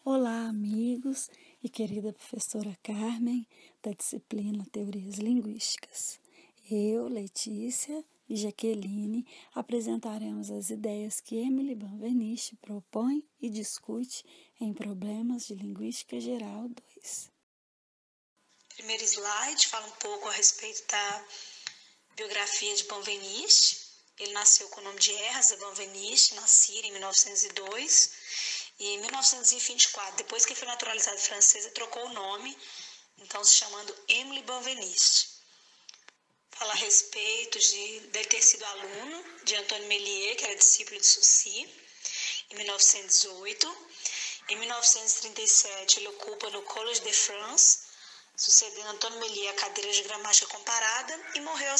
Olá, amigos e querida professora Carmen, da disciplina Teorias Linguísticas. Eu, Letícia e Jaqueline apresentaremos as ideias que Emily Benveniste propõe e discute em Problemas de Linguística Geral 2. Primeiro slide fala um pouco a respeito da biografia de Benveniste. Ele nasceu com o nome de Erza Benveniste, na Síria, em 1902. E em 1924, depois que foi naturalizado francês, ele trocou o nome, então se chamando Emily Benveniste. Fala a respeito dele ter sido aluno de Antoine Méliès, que era discípulo de Saussure, em 1918. Em 1937, ele ocupa no Collège de France, sucedendo Antoine Méliès a cadeira de gramática comparada, e morreu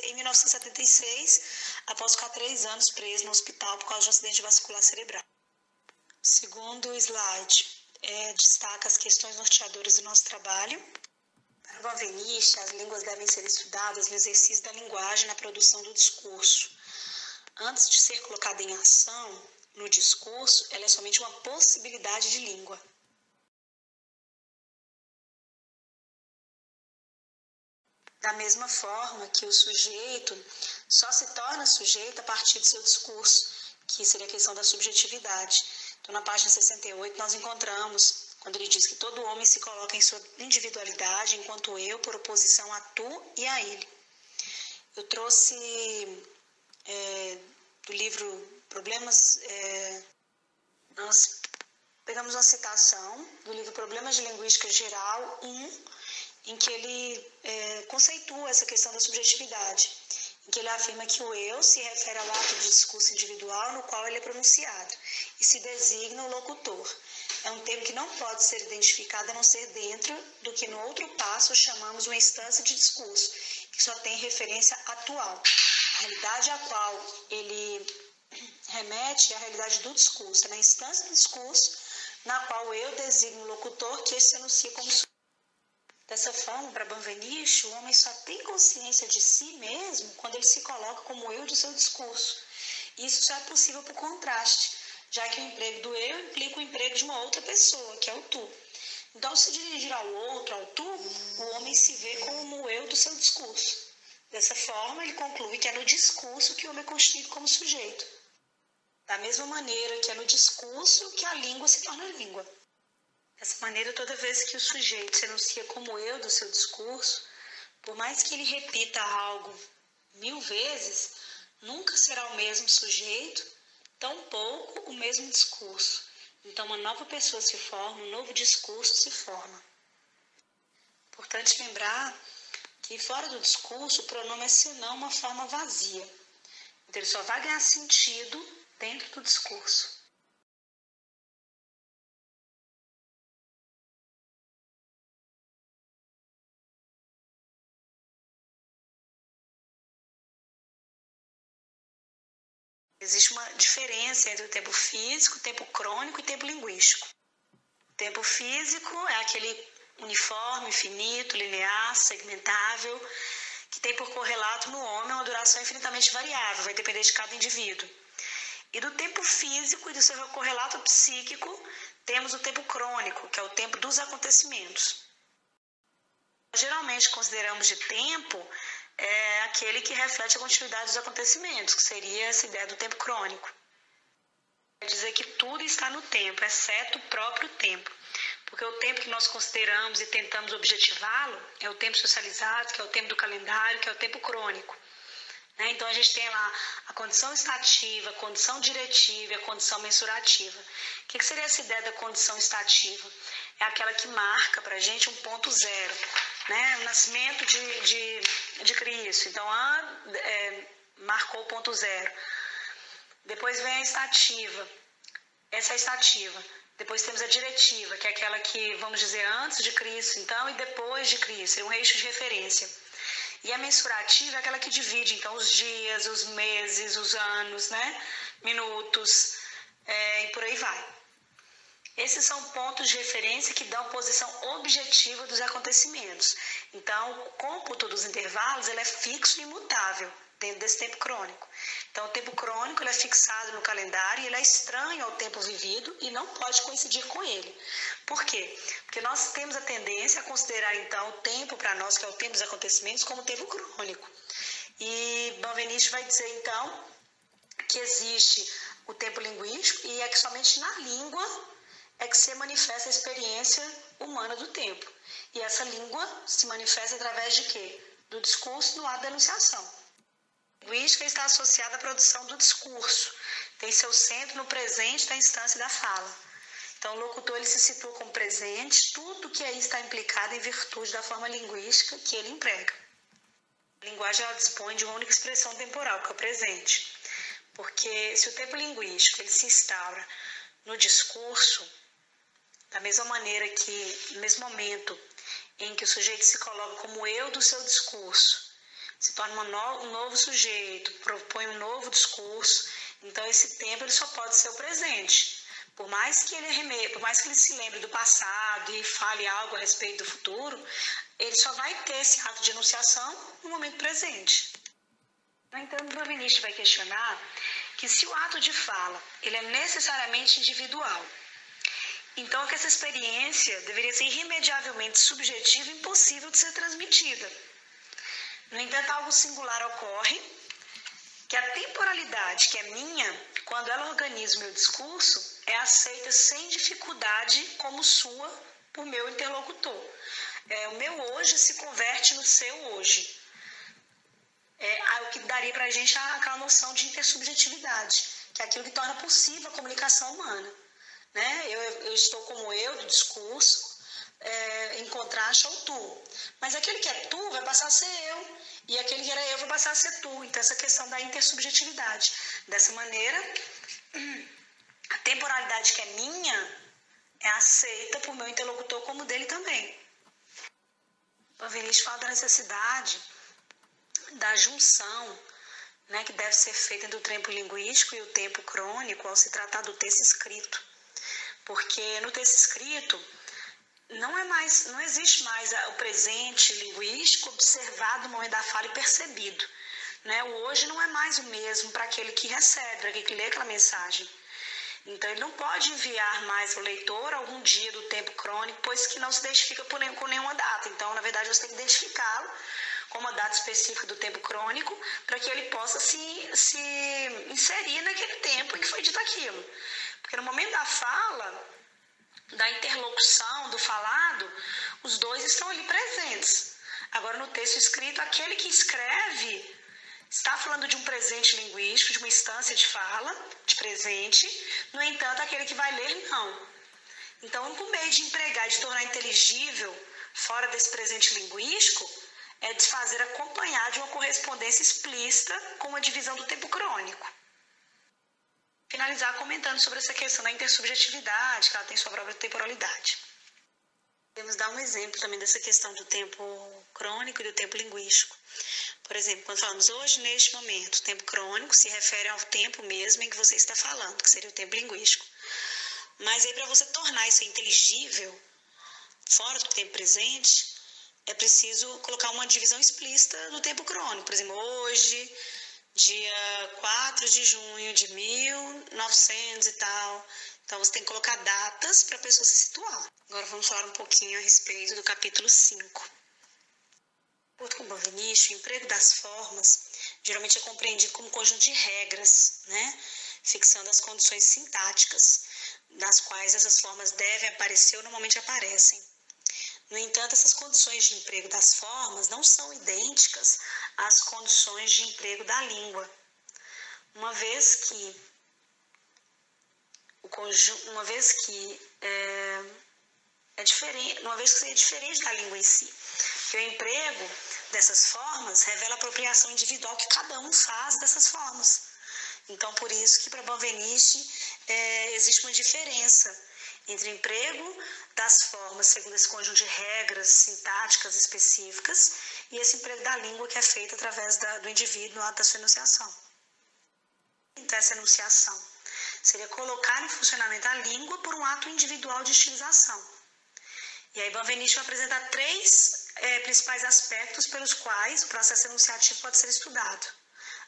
em 1976, após ficar 3 anos preso no hospital por causa de um acidente vascular cerebral. Segundo slide, destaca as questões norteadoras do nosso trabalho. Para Benveniste, as línguas devem ser estudadas no exercício da linguagem na produção do discurso. Antes de ser colocada em ação no discurso, ela é somente uma possibilidade de língua. Da mesma forma que o sujeito só se torna sujeito a partir do seu discurso, que seria a questão da subjetividade. Então, na página 68, nós encontramos, quando ele diz que todo homem se coloca em sua individualidade, enquanto eu, por oposição a tu e a ele. Eu trouxe do livro Problemas... nós pegamos uma citação do livro Problemas de Linguística Geral 1, em que ele conceitua essa questão da subjetividade, em que ele afirma que o eu se refere ao ato de discurso individual no qual ele é pronunciado e se designa o locutor. É um termo que não pode ser identificado a não ser dentro do que no outro passo chamamos uma instância de discurso, que só tem referência atual. A realidade a qual ele remete é a realidade do discurso, é na instância do discurso na qual eu designo o locutor que se anuncia como sujeito. Dessa forma, para Benveniste, o homem só tem consciência de si mesmo quando ele se coloca como eu do seu discurso. Isso só é possível por contraste, já que o emprego do eu implica o emprego de uma outra pessoa, que é o tu. Então, ao se dirigir ao outro, ao tu, o homem se vê como o eu do seu discurso. Dessa forma, ele conclui que é no discurso que o homem é constituído como sujeito. Da mesma maneira que é no discurso que a língua se torna língua. Dessa maneira, toda vez que o sujeito se anuncia como eu do seu discurso, por mais que ele repita algo 1000 vezes, nunca será o mesmo sujeito, tampouco o mesmo discurso. Então, uma nova pessoa se forma, um novo discurso se forma. Importante lembrar que, fora do discurso, o pronome é senão uma forma vazia. Então, ele só vai ganhar sentido dentro do discurso. Existe uma diferença entre o tempo físico, tempo crônico e tempo linguístico. O tempo físico é aquele uniforme, finito, linear, segmentável, que tem por correlato no homem uma duração infinitamente variável, vai depender de cada indivíduo. E do tempo físico e do seu correlato psíquico, temos o tempo crônico, que é o tempo dos acontecimentos. Geralmente consideramos de tempo aquele que reflete a continuidade dos acontecimentos, que seria essa ideia do tempo crônico. Quer dizer que tudo está no tempo, exceto o próprio tempo. Porque o tempo que nós consideramos e tentamos objetivá-lo é o tempo socializado, que é o tempo do calendário, que é o tempo crônico. Então, a gente tem lá a condição estativa, a condição diretiva e a condição mensurativa. O que seria essa ideia da condição estativa? É aquela que marca para a gente um ponto zero, o nascimento de Cristo. Então, marcou o ponto zero. Depois vem a estativa. Essa é a estativa. Depois temos a diretiva, que é aquela que, vamos dizer, antes de Cristo, então, e depois de Cristo. É um eixo de referência. E a mensurativa é aquela que divide, então, os dias, os meses, os anos, minutos, e por aí vai. Esses são pontos de referência que dão posição objetiva dos acontecimentos. Então, o cômputo dos intervalos ele é fixo e imutável. dentro desse tempo crônico. Então, o tempo crônico ele é fixado no calendário e ele é estranho ao tempo vivido e não pode coincidir com ele. Por quê? Porque nós temos a tendência a considerar, então, o tempo para nós, que é o tempo dos acontecimentos, como tempo crônico. E Benveniste vai dizer, então, que existe o tempo linguístico e é que somente na língua é que se manifesta a experiência humana do tempo. E essa língua se manifesta através de quê? Do discurso no ato da enunciação. A linguística está associada à produção do discurso, tem seu centro no presente da instância da fala. Então, o locutor ele se situa como presente, tudo que aí está implicado em virtude da forma linguística que ele emprega. A linguagem ela dispõe de uma única expressão temporal, que é o presente. Porque se o tempo linguístico ele se instaura no discurso, da mesma maneira que, no mesmo momento em que o sujeito se coloca como eu do seu discurso, se torna um novo sujeito, propõe um novo discurso, então esse tempo ele só pode ser o presente. Por mais que ele se lembre do passado e fale algo a respeito do futuro, ele só vai ter esse ato de enunciação no momento presente. No entanto, o Benveniste vai questionar que se o ato de fala ele é necessariamente individual, então que essa experiência deveria ser irremediavelmente subjetiva e impossível de ser transmitida. No entanto, algo singular ocorre, que a temporalidade que é minha, quando ela organiza o meu discurso, é aceita sem dificuldade como sua por meu interlocutor. O meu hoje se converte no seu hoje. O que daria para a gente aquela noção de intersubjetividade, que é aquilo que torna possível a comunicação humana. Né? Eu estou como eu do discurso, em contraste ao tu. Mas aquele que é tu vai passar a ser eu, e aquele que era eu vai passar a ser tu. Então, essa questão da intersubjetividade. Dessa maneira, a temporalidade que é minha é aceita por meu interlocutor como dele também. O Benveniste fala da necessidade da junção, né, que deve ser feita entre o tempo linguístico e o tempo crônico ao se tratar do texto escrito. Porque no texto escrito não existe mais o presente linguístico observado no momento da fala e percebido. Né? O hoje não é mais o mesmo para aquele que recebe, para aquele que lê aquela mensagem. Então, ele não pode enviar mais ao leitor algum dia do tempo crônico, pois que não se identifica com nenhuma data. Então, na verdade, você tem que identificá-lo com uma data específica do tempo crônico para que ele possa se inserir naquele tempo em que foi dito aquilo. Porque no momento da fala, da interlocução, do falado, os dois estão ali presentes. Agora, no texto escrito, aquele que escreve está falando de um presente linguístico, de uma instância de fala, de presente. No entanto, aquele que vai ler, não. Então, o único meio de empregar e de tornar inteligível fora desse presente linguístico é de fazer acompanhar de uma correspondência explícita com a divisão do tempo crônico. Finalizar comentando sobre essa questão da intersubjetividade, que ela tem sua própria temporalidade. Podemos dar um exemplo também dessa questão do tempo crônico e do tempo linguístico. Por exemplo, quando falamos hoje, neste momento, o tempo crônico se refere ao tempo mesmo em que você está falando, que seria o tempo linguístico. Mas aí, para você tornar isso inteligível, fora do tempo presente, é preciso colocar uma divisão explícita do tempo crônico. Por exemplo, hoje, dia 4 de junho de 1900 e tal. Então, você tem que colocar datas para a pessoa se situar. Agora, vamos falar um pouquinho a respeito do capítulo 5. De acordo com o Benveniste, o emprego das formas geralmente é compreendido como um conjunto de regras, né? Fixando as condições sintáticas, nas quais essas formas devem aparecer ou normalmente aparecem. No entanto, essas condições de emprego das formas não são idênticas às condições de emprego da língua, uma vez que seria diferente da língua em si. Que o emprego dessas formas revela a apropriação individual que cada um faz dessas formas. Então, por isso que para Benveniste existe uma diferença entre o emprego das formas, segundo esse conjunto de regras sintáticas específicas, e esse emprego da língua que é feito através do indivíduo no ato da sua enunciação. Então, essa enunciação seria colocar em funcionamento a língua por um ato individual de estilização. E aí, Benveniste vai apresentar 3 principais aspectos pelos quais o processo enunciativo pode ser estudado.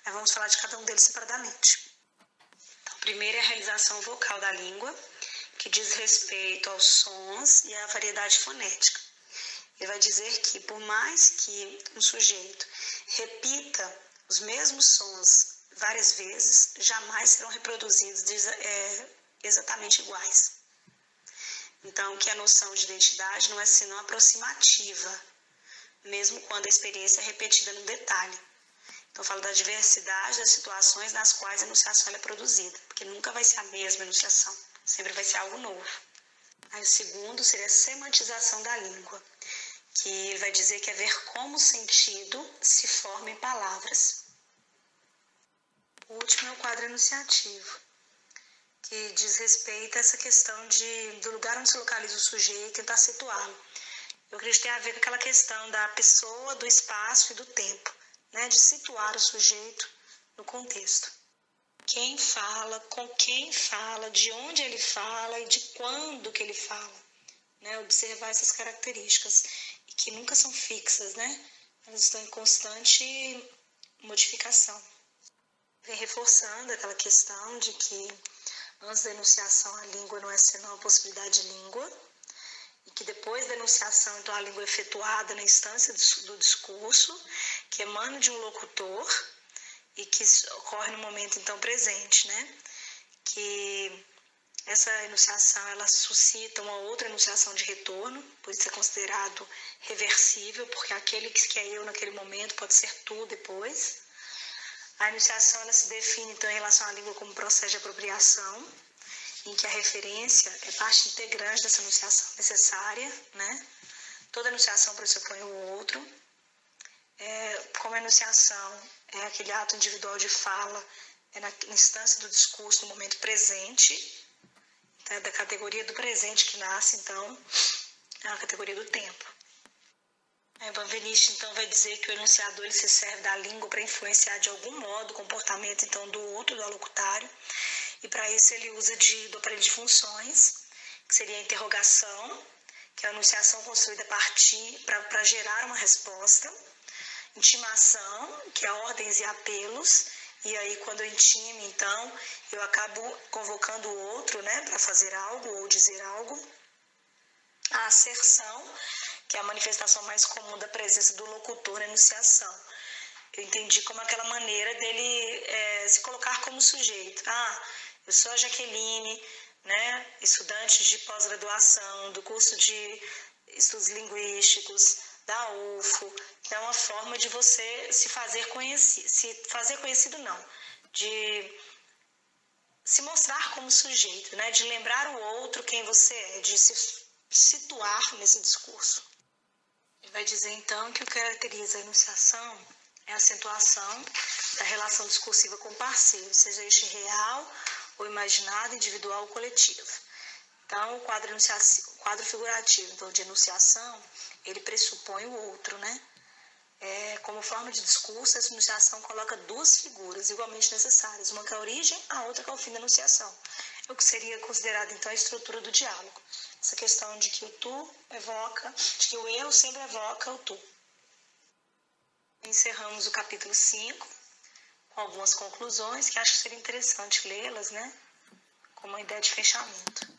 Aí vamos falar de cada um deles separadamente. Então, primeiro é a realização vocal da língua, que diz respeito aos sons e à variedade fonética. Ele vai dizer que, por mais que um sujeito repita os mesmos sons várias vezes, jamais serão reproduzidos exatamente iguais. Então, que a noção de identidade não é senão aproximativa, mesmo quando a experiência é repetida no detalhe. Então, eu falo da diversidade das situações nas quais a enunciação é produzida, porque nunca vai ser a mesma enunciação, sempre vai ser algo novo. Aí o segundo seria a semantização da língua, que ele vai dizer que é ver como o sentido se forma em palavras. O último é o quadro enunciativo, que diz respeito a essa questão do lugar onde se localiza o sujeito e tentar situá-lo. Eu acredito que tem a ver com aquela questão da pessoa, do espaço e do tempo, né? De situar o sujeito no contexto. Quem fala, com quem fala, de onde ele fala e de quando que ele fala. Né? Observar essas características, e que nunca são fixas, né? Elas estão em constante modificação. Vem reforçando aquela questão de que antes da enunciação a língua não é senão a possibilidade de língua, e que depois da enunciação, então, a língua é efetuada na instância do discurso, que emana de um locutor e que ocorre no momento, então, presente, né? Que essa enunciação, ela suscita uma outra enunciação de retorno, por isso é considerado reversível, porque aquele que é eu naquele momento pode ser tu depois. A enunciação, ela se define, então, em relação à língua como processo de apropriação, em que a referência é parte integrante dessa enunciação necessária, né? Toda enunciação pressupõe o outro. Como a enunciação é aquele ato individual de fala, é na instância do discurso, no momento presente, então é da categoria do presente que nasce, então, é a categoria do tempo. Benveniste, então, vai dizer que o enunciador ele se serve da língua para influenciar de algum modo o comportamento, então, do outro, do alocutário, e para isso ele usa do aparelho de funções, que seria a interrogação, que é a enunciação construída a partir para gerar uma resposta, intimação, que é ordens e apelos, e aí quando eu intimo, então, eu acabo convocando o outro, né, para fazer algo ou dizer algo. A asserção, que é a manifestação mais comum da presença do locutor na enunciação. Eu entendi como aquela maneira dele se colocar como sujeito. Eu sou a Jaqueline, né, estudante de pós-graduação, do curso de estudos linguísticos, da UFO. É uma forma de você se fazer conhecido, de se mostrar como sujeito, né, de lembrar o outro quem você é, de se situar nesse discurso. Ele vai dizer, então, que o que caracteriza a enunciação é a acentuação da relação discursiva com o parceiro, seja este real ou imaginado, individual ou coletivo. Então, o quadro figurativo então, de enunciação, ele pressupõe o outro, né? Como forma de discurso, essa enunciação coloca duas figuras igualmente necessárias, uma que é a origem, a outra que é o fim da enunciação. É o que seria considerado, então, a estrutura do diálogo. Essa questão de que o tu evoca, de que o eu sempre evoca o tu. Encerramos o capítulo 5 com algumas conclusões que acho que seria interessante lê-las, né? Como uma ideia de fechamento.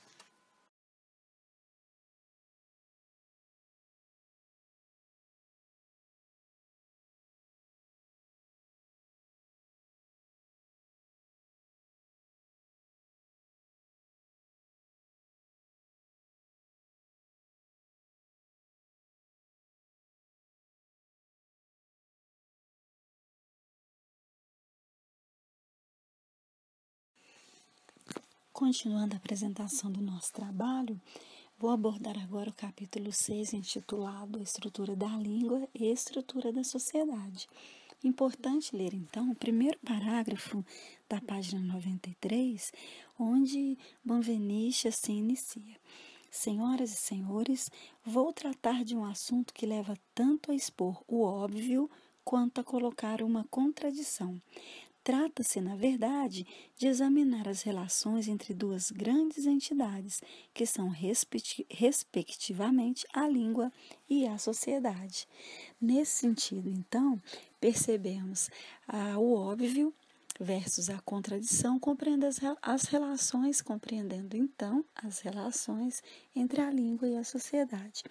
Continuando a apresentação do nosso trabalho, vou abordar agora o capítulo 6, intitulado Estrutura da Língua e Estrutura da Sociedade. Importante ler, então, o primeiro parágrafo da página 93, onde Benveniste assim inicia. Senhoras e senhores, vou tratar de um assunto que leva tanto a expor o óbvio quanto a colocar uma contradição. Trata-se, na verdade, de examinar as relações entre duas grandes entidades, que são, respectivamente, a língua e a sociedade. Nesse sentido, então, percebemos o óbvio versus a contradição, compreendendo então as relações entre a língua e a sociedade.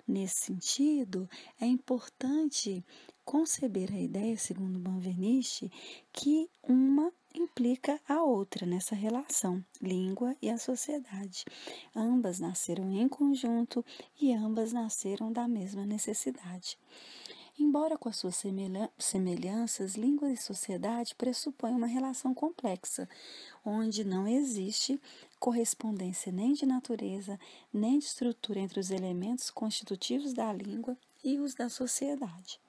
Nesse sentido, é importante conceber a ideia, segundo Benveniste, que uma implica a outra nessa relação, língua e a sociedade. Ambas nasceram em conjunto e ambas nasceram da mesma necessidade. Embora com as suas semelhanças, língua e sociedade pressupõem uma relação complexa, onde não existe correspondência nem de natureza, nem de estrutura entre os elementos constitutivos da língua e os da sociedade.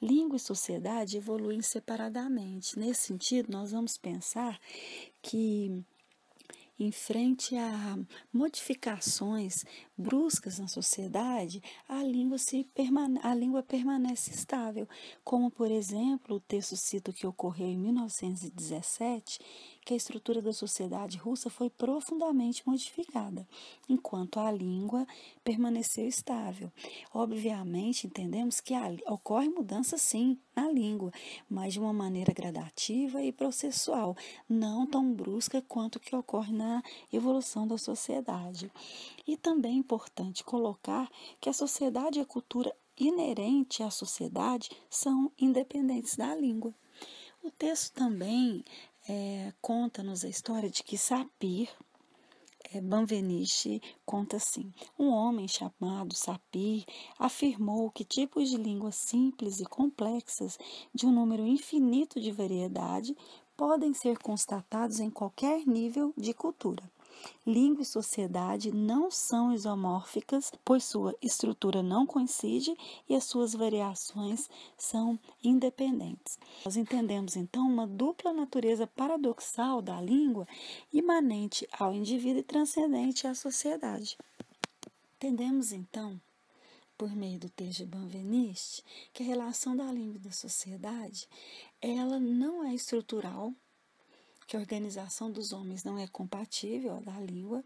Língua e sociedade evoluem separadamente. Nesse sentido, nós vamos pensar que, em frente a modificações bruscas na sociedade, a língua permanece estável, como, por exemplo, o texto cita que ocorreu em 1917, que a estrutura da sociedade russa foi profundamente modificada, enquanto a língua permaneceu estável. Obviamente, entendemos que ocorre mudança, sim, na língua, mas de uma maneira gradativa e processual, não tão brusca quanto que ocorre na evolução da sociedade. E também é importante colocar que a sociedade e a cultura inerente à sociedade são independentes da língua. O texto também conta-nos a história de que Sapir, Benveniste conta assim: um homem chamado Sapir afirmou que tipos de línguas simples e complexas, de um número infinito de variedade, podem ser constatados em qualquer nível de cultura. Língua e sociedade não são isomórficas, pois sua estrutura não coincide e as suas variações são independentes. Nós entendemos, então, uma dupla natureza paradoxal da língua, imanente ao indivíduo e transcendente à sociedade. Entendemos, então, por meio do texto de Benveniste, que a relação da língua e da sociedade, ela não é estrutural, que a organização dos homens não é compatível à da língua,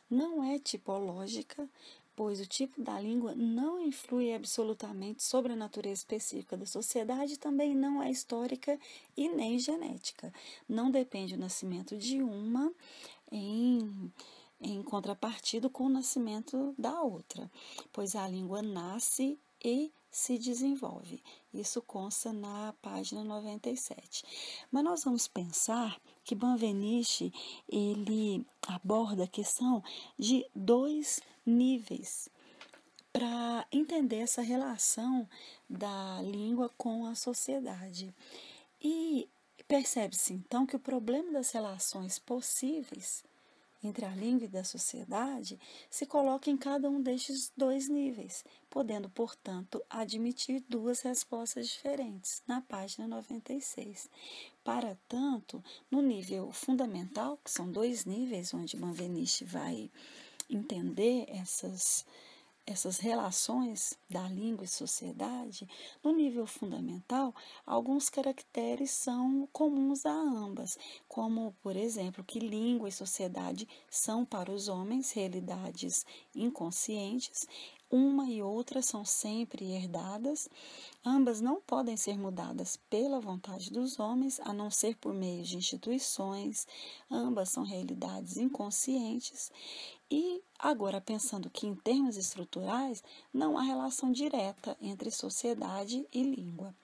não é tipológica, pois o tipo da língua não influi absolutamente sobre a natureza específica da sociedade, também não é histórica e nem genética. Não depende do nascimento de uma em contrapartida com o nascimento da outra, pois a língua nasce e se desenvolve. Isso consta na página 97. Mas nós vamos pensar que Benveniste, ele aborda a questão de 2 níveis para entender essa relação da língua com a sociedade. E percebe-se, então, que o problema das relações possíveis entre a língua e da sociedade se coloca em cada um destes 2 níveis, podendo, portanto, admitir 2 respostas diferentes, na página 96. Para tanto, no nível fundamental, que são 2 níveis, onde Benveniste vai entender essas relações da língua e sociedade, no nível fundamental, alguns caracteres são comuns a ambas, como, por exemplo, que língua e sociedade são para os homens realidades inconscientes, uma e outra são sempre herdadas, ambas não podem ser mudadas pela vontade dos homens, a não ser por meio de instituições, ambas são realidades inconscientes. E agora, pensando que em termos estruturais, não há relação direta entre sociedade e língua.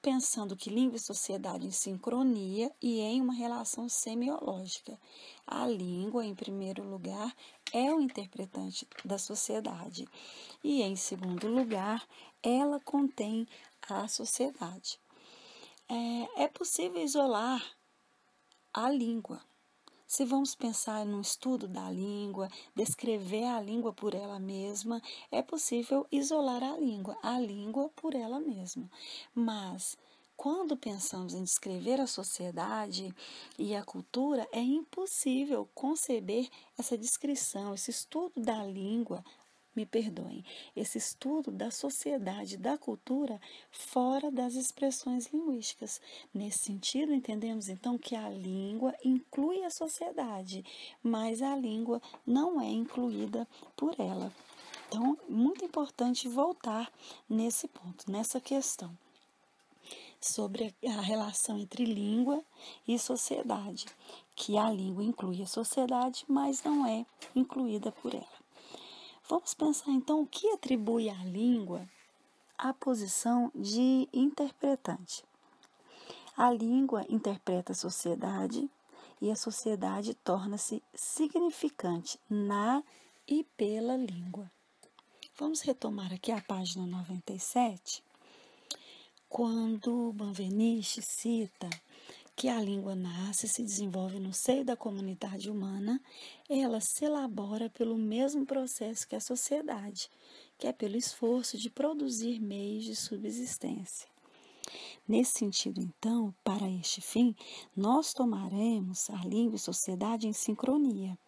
Pensando que língua e sociedade em sincronia e em uma relação semiológica. A língua, em primeiro lugar, é o interpretante da sociedade e, em segundo lugar, ela contém a sociedade. É possível isolar a língua. Se vamos pensar no estudo da língua, descrever a língua por ela mesma, é possível isolar a língua por ela mesma. Mas, quando pensamos em descrever a sociedade e a cultura, é impossível conceber essa descrição, esse estudo da língua, esse estudo da sociedade, da cultura, fora das expressões linguísticas. Nesse sentido, entendemos então que a língua inclui a sociedade, mas a língua não é incluída por ela. Então, muito importante voltar nesse ponto, nessa questão, sobre a relação entre língua e sociedade, que a língua inclui a sociedade, mas não é incluída por ela. Vamos pensar então o que atribui à língua a posição de interpretante. A língua interpreta a sociedade e a sociedade torna-se significante na e pela língua. Vamos retomar aqui a página 97, quando Benveniste cita que a língua nasce e se desenvolve no seio da comunidade humana, ela se elabora pelo mesmo processo que a sociedade, que é pelo esforço de produzir meios de subsistência. Nesse sentido, então, para este fim, nós tomaremos a língua e sociedade em sincronia,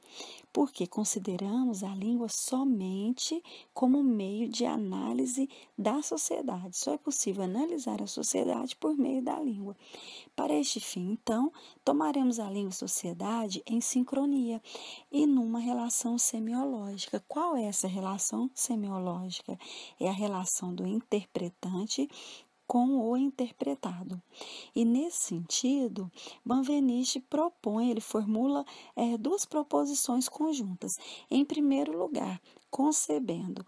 porque consideramos a língua somente como meio de análise da sociedade. Só é possível analisar a sociedade por meio da língua. Para este fim, então, tomaremos a língua e sociedade em sincronia e numa relação semiológica. Qual é essa relação semiológica? É a relação do interpretante com o interpretado. E nesse sentido, Benveniste ele formula duas proposições conjuntas. Em primeiro lugar, concebendo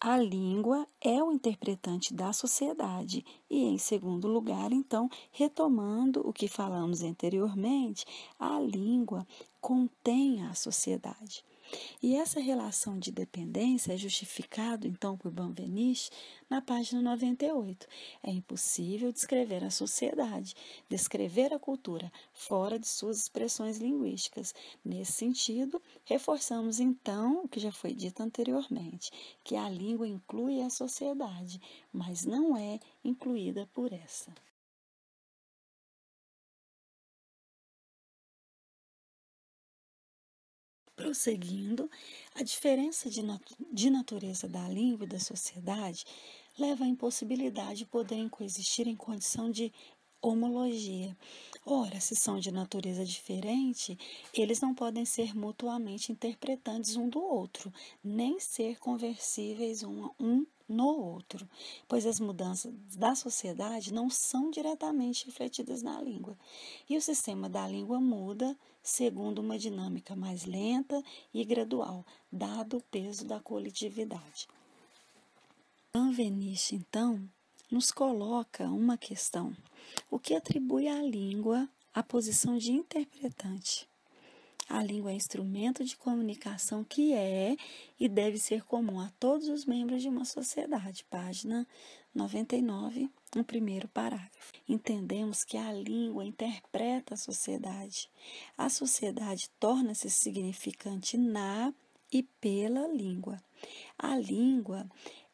a língua é o interpretante da sociedade e, em segundo lugar, então, retomando o que falamos anteriormente, a língua contém a sociedade. E essa relação de dependência é justificado, então, por Benveniste na página 98. É impossível descrever a sociedade, descrever a cultura, fora de suas expressões linguísticas. Nesse sentido, reforçamos, então, o que já foi dito anteriormente, que a língua inclui a sociedade, mas não é incluída por essa. Prosseguindo, a diferença de natureza da língua e da sociedade leva à impossibilidade de poderem coexistir em condição de homologia. Ora, se são de natureza diferente, eles não podem ser mutuamente interpretantes um do outro, nem ser conversíveis um no outro, pois as mudanças da sociedade não são diretamente refletidas na língua. E o sistema da língua muda segundo uma dinâmica mais lenta e gradual, dado o peso da coletividade. Benveniste, então, nos coloca uma questão: o que atribui à língua a posição de interpretante? A língua é instrumento de comunicação que é e deve ser comum a todos os membros de uma sociedade. Página 99, no primeiro parágrafo. Entendemos que a língua interpreta a sociedade. A sociedade torna-se significante na e pela língua. A língua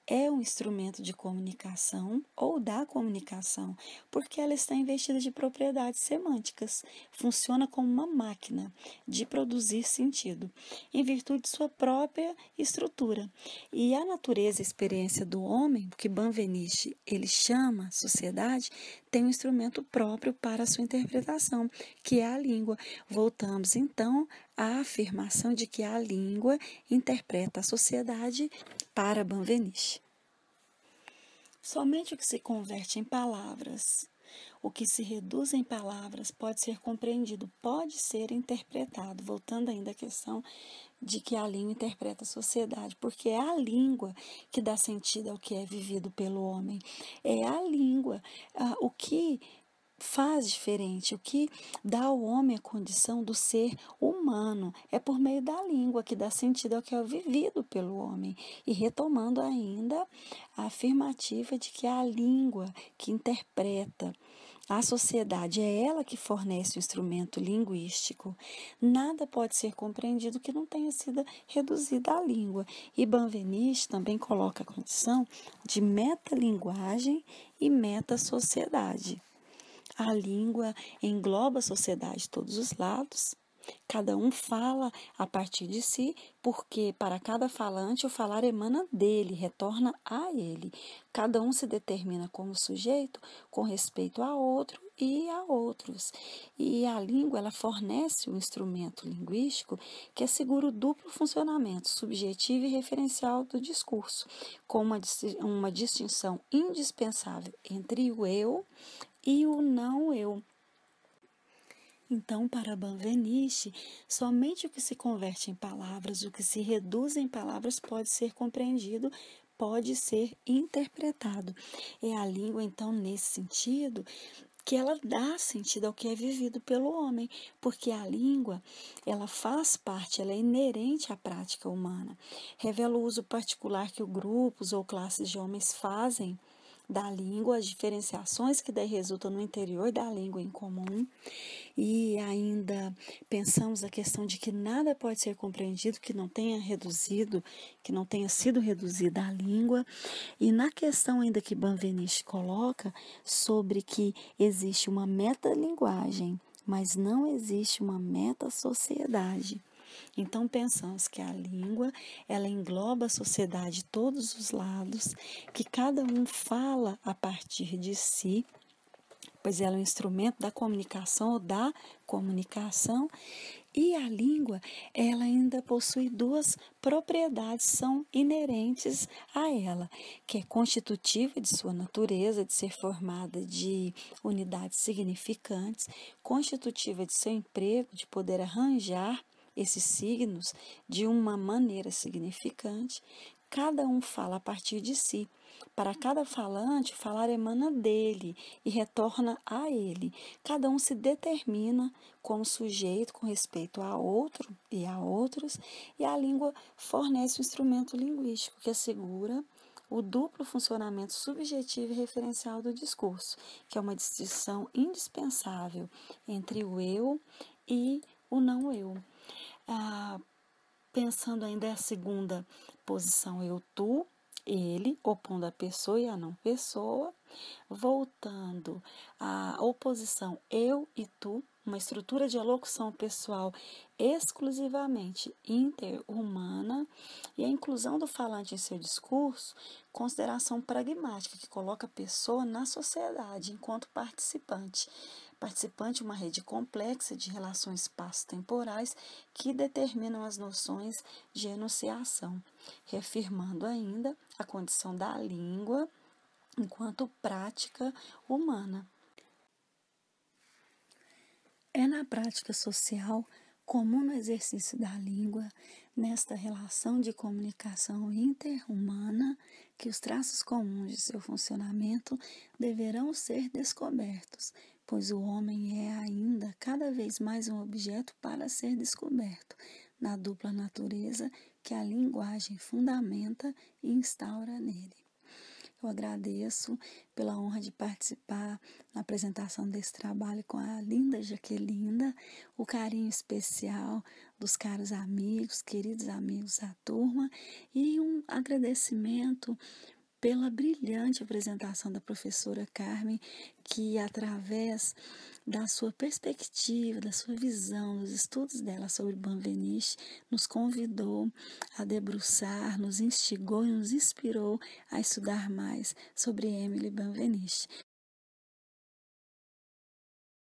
é um instrumento de comunicação ou da comunicação, porque ela está investida de propriedades semânticas, funciona como uma máquina de produzir sentido, em virtude de sua própria estrutura. E a natureza e a experiência do homem, que Benveniste ele chama sociedade, tem um instrumento próprio para a sua interpretação, que é a língua. Voltamos então à afirmação de que a língua interpreta a sociedade para Benveniste. Somente o que se converte em palavras, o que se reduz em palavras pode ser compreendido, pode ser interpretado. Voltando ainda à questão de que a língua interpreta a sociedade, porque é a língua que dá sentido ao que é vivido pelo homem. É a língua, o que faz diferente, o que dá ao homem a condição do ser humano. É por meio da língua que dá sentido ao que é vivido pelo homem. E retomando ainda a afirmativa de que é a língua que interpreta a sociedade, é ela que fornece o instrumento linguístico. Nada pode ser compreendido que não tenha sido reduzido à língua. E Benveniste também coloca a condição de metalinguagem e metasociedade. A língua engloba a sociedade de todos os lados Cada um fala a partir de si, porque para cada falante o falar emana dele, retorna a ele. Cada um se determina como sujeito com respeito a outro e a outros. E a língua, ela fornece um instrumento linguístico que assegura o duplo funcionamento subjetivo e referencial do discurso, com uma distinção indispensável entre o eu e o não eu. Então, para Benveniste, somente o que se converte em palavras, o que se reduz em palavras pode ser compreendido, pode ser interpretado. É a língua, então, nesse sentido, que ela dá sentido ao que é vivido pelo homem, porque a língua, ela faz parte, ela é inerente à prática humana. Revela o uso particular que grupos ou classes de homens fazem da língua, as diferenciações que daí resultam no interior da língua em comum, e ainda pensamos a questão de que nada pode ser compreendido que não tenha reduzido, que não tenha sido reduzida a língua, e na questão ainda que Benveniste coloca sobre que existe uma metalinguagem, mas não existe uma metasociedade. Então pensamos que a língua, ela engloba a sociedade de todos os lados, que cada um fala a partir de si, pois ela é um instrumento da comunicação ou da comunicação, e a língua, ela ainda possui duas propriedades, são inerentes a ela, que é constitutiva de sua natureza, de ser formada de unidades significantes, constitutiva de seu emprego, de poder arranjar esses signos de uma maneira significante. Cada um fala a partir de si. Para cada falante, falar emana dele e retorna a ele. Cada um se determina como sujeito com respeito a outro e a outros, e a língua fornece um instrumento linguístico que assegura o duplo funcionamento subjetivo e referencial do discurso, que é uma distinção indispensável entre o eu e o não eu. Pensando ainda a segunda posição, eu, tu, ele, opondo a pessoa e a não pessoa, voltando à oposição eu e tu, uma estrutura de alocução pessoal exclusivamente interhumana, e a inclusão do falante em seu discurso, consideração pragmática, que coloca a pessoa na sociedade enquanto participante. Participante, uma rede complexa de relações espaço-temporais que determinam as noções de enunciação, reafirmando ainda a condição da língua enquanto prática humana. É na prática social, comum no exercício da língua, nesta relação de comunicação interhumana, que os traços comuns de seu funcionamento deverão ser descobertos, pois o homem é ainda cada vez mais um objeto para ser descoberto, na dupla natureza que a linguagem fundamenta e instaura nele. Eu agradeço pela honra de participar na apresentação desse trabalho com a linda Jaquelinda, o carinho especial dos caros amigos, queridos amigos da turma, e um agradecimento pela brilhante apresentação da professora Carmen, que através da sua perspectiva, da sua visão, dos estudos dela sobre Benveniste, nos convidou a debruçar, nos instigou e nos inspirou a estudar mais sobre Emily Benveniste.